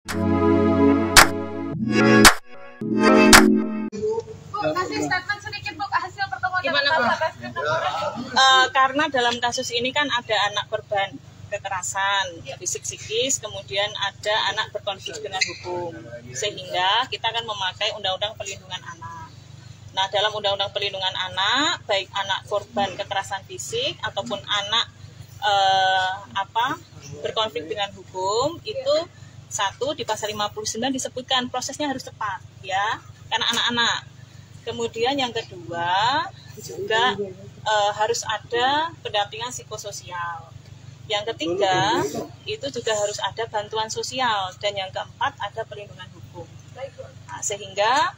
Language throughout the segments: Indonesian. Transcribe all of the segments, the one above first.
Kasih statement sedikit Bu, hasil pertemuan karena dalam kasus ini kan ada anak korban kekerasan fisik psikis, kemudian ada anak berkonflik dengan hukum, sehingga kita akan memakai Undang-Undang Perlindungan Anak. Nah, dalam Undang-Undang Perlindungan Anak, baik anak korban kekerasan fisik ataupun anak berkonflik dengan hukum, itu satu di pasal 59 disebutkan prosesnya harus cepat, ya, karena anak-anak. Kemudian yang kedua juga harus ada pendampingan psikososial. Yang ketiga itu juga harus ada bantuan sosial, dan yang keempat ada perlindungan hukum. Nah, sehingga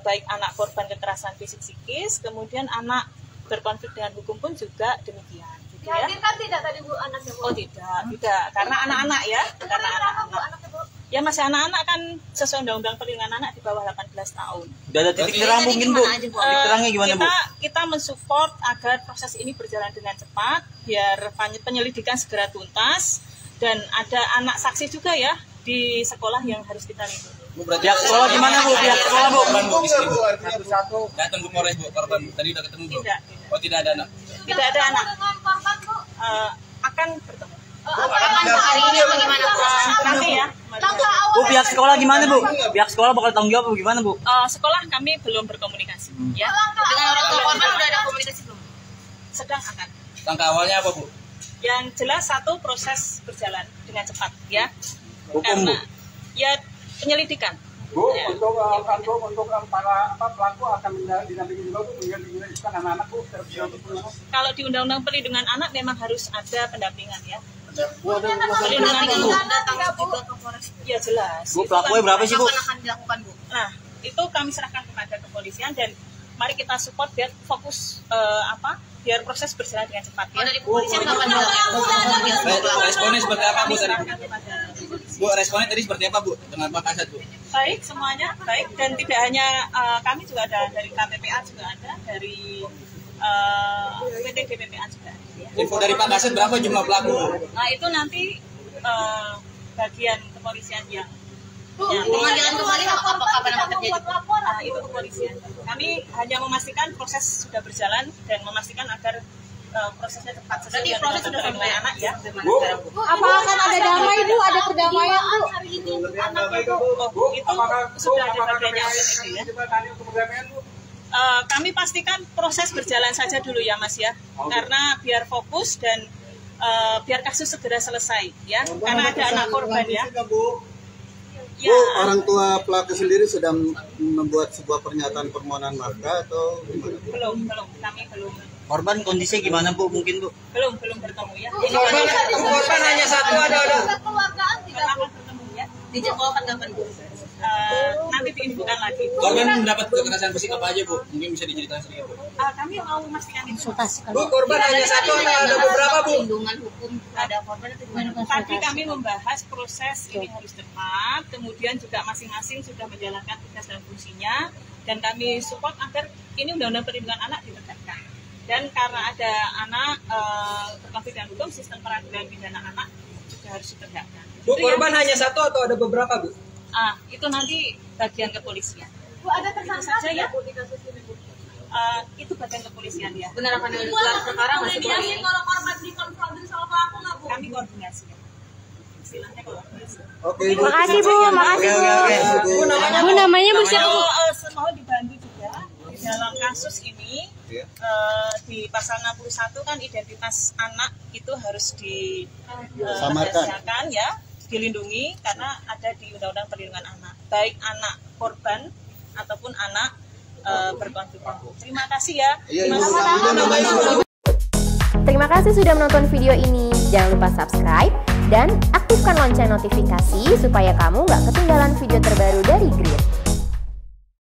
baik anak korban kekerasan fisik psikis, kemudian anak berkonflik dengan hukum pun juga demikian. Gitu ya. Kan tidak tadi Bu anaknya Bu? Oh tidak, karena anak-anak ya, karena anak-anak. Ya masih anak-anak kan sesuai Undang-Undang Perlindungan Anak di bawah 18 tahun. Udah ada titik terang mungkin Bu? Titik terangnya gimana Bu? Kita mensupport agar proses ini berjalan dengan cepat, biar penyelidikan segera tuntas, dan ada anak saksi juga ya di sekolah yang harus kita lindungi. Pihak sekolah gimana Bu? Pihak sekolah Bu? Datang ke Polres Bu, korban tadi udah ketemu Bu? Tidak. Oh tidak ada anak? Tidak ada anak. Dengan korban Bu? Akan bertemu. Hari ini bagaimana Bu? Nanti ya. Bu, pihak sekolah gimana Bu? Pihak sekolah bakal tanggung jawab gimana Bu? Sekolah kami belum berkomunikasi. Ya. Dengan orang tua korban udah ada komunikasi belum? Sedang akan. Langkah awalnya apa Bu? Yang jelas satu, proses berjalan dengan cepat ya. Hukum Bu? Ya penyelidikan. Bu, Ya. untuk para pelaku akan dinampingi juga Bu, menyelidikkan anak-anak Bu. Kalau di Undang-Undang Perlindungan Anak memang harus ada pendampingan ya. Perlindungan itu datang juga ke Polres. Ya jelas. Bu, pelakunya berapa sih Bu? Kapan akan dilakukan Bu? Nah, itu kami serahkan kepada kepolisian, dan mari kita support biar fokus biar proses berjalan dengan cepat ya. Dari kepolisian kapan dilakukan? Responnya seperti apa Bu tadi? Serahkan kepada kepolisian. Bu, responnya tadi seperti apa Bu dengan Pak Kasat Bu? Baik, semuanya baik, dan tidak hanya kami juga ada dari KPPA juga ada, dari PT DPPA juga ada. Ya. Info dari Pak Kasat berapa jumlah pelaku? Nah itu nanti bagian kepolisian yang Pemanggilan kembali apakah pernah terjadi? itu kepolisian. Kami hanya memastikan proses sudah berjalan dan memastikan agar prosesnya cepat sesuai dengan proses sudah sampai anak ya. Apa akan ada damai Bu? Ada perdamaian hari ini anak itu? Itu sudah ada bagiannya ya. Kami pastikan proses berjalan saja dulu ya Mas ya, karena biar fokus dan biar kasus segera selesai ya, karena ada anak korban ya. Bu, orang tua pelaku sendiri sudah membuat sebuah pernyataan permohonan marga atau gimana? Belum, kami belum. Korban kondisi gimana Bu mungkin Bu? Belum bertemu ya. Korban hanya satu ada. Kekeluargaan tidak Akan bertemu ya. dijadwalkan kapan Bu? Nanti diinfokan lagi. Korban mendapat kekerasan fisik apa aja Bu? Mungkin bisa diceritakan sedikit Bu. Kami mau memastikan itu. Bu, korban hanya satu atau ada beberapa Bu? Perlindungan hukum ada korban atau gimana? Tadi kami membahas proses ini harus cepat, kemudian juga masing-masing sudah menjalankan tugas dan fungsinya, dan kami support agar ini Undang-Undang Perlindungan Anak ditegakkan. Dan karena ada anak berkonflik dengan hukum, sistem peradilan pidana anak juga harus ditegakkan. Bu, korban hanya satu atau ada beberapa Bu? Itu nanti bagian kepolisian. Bu ada tersangka saja ya. Bu di kasus ini Bu? Itu bagian kepolisian ya. Benar akan digelar perkara nggak sih Bu? Kalau korban dikonfrontir sama pelaku nggak Bu? Kami koordinasi ya. Istilahnya koordinasi. Oke, Bu. Makasih Bu, makasih Bu. Bu namanya Bu siapa Bu? Mohon dibantu juga di dalam kasus ini di pasal 61 kan identitas anak itu harus dirahasiakan ya, dilindungi karena ada di Undang-Undang Perlindungan Anak, baik anak korban ataupun anak berkonflik. Terima kasih ya. Terima kasih sudah menonton video ini. Jangan lupa subscribe dan aktifkan lonceng notifikasi supaya kamu nggak ketinggalan video terbaru dari Grid.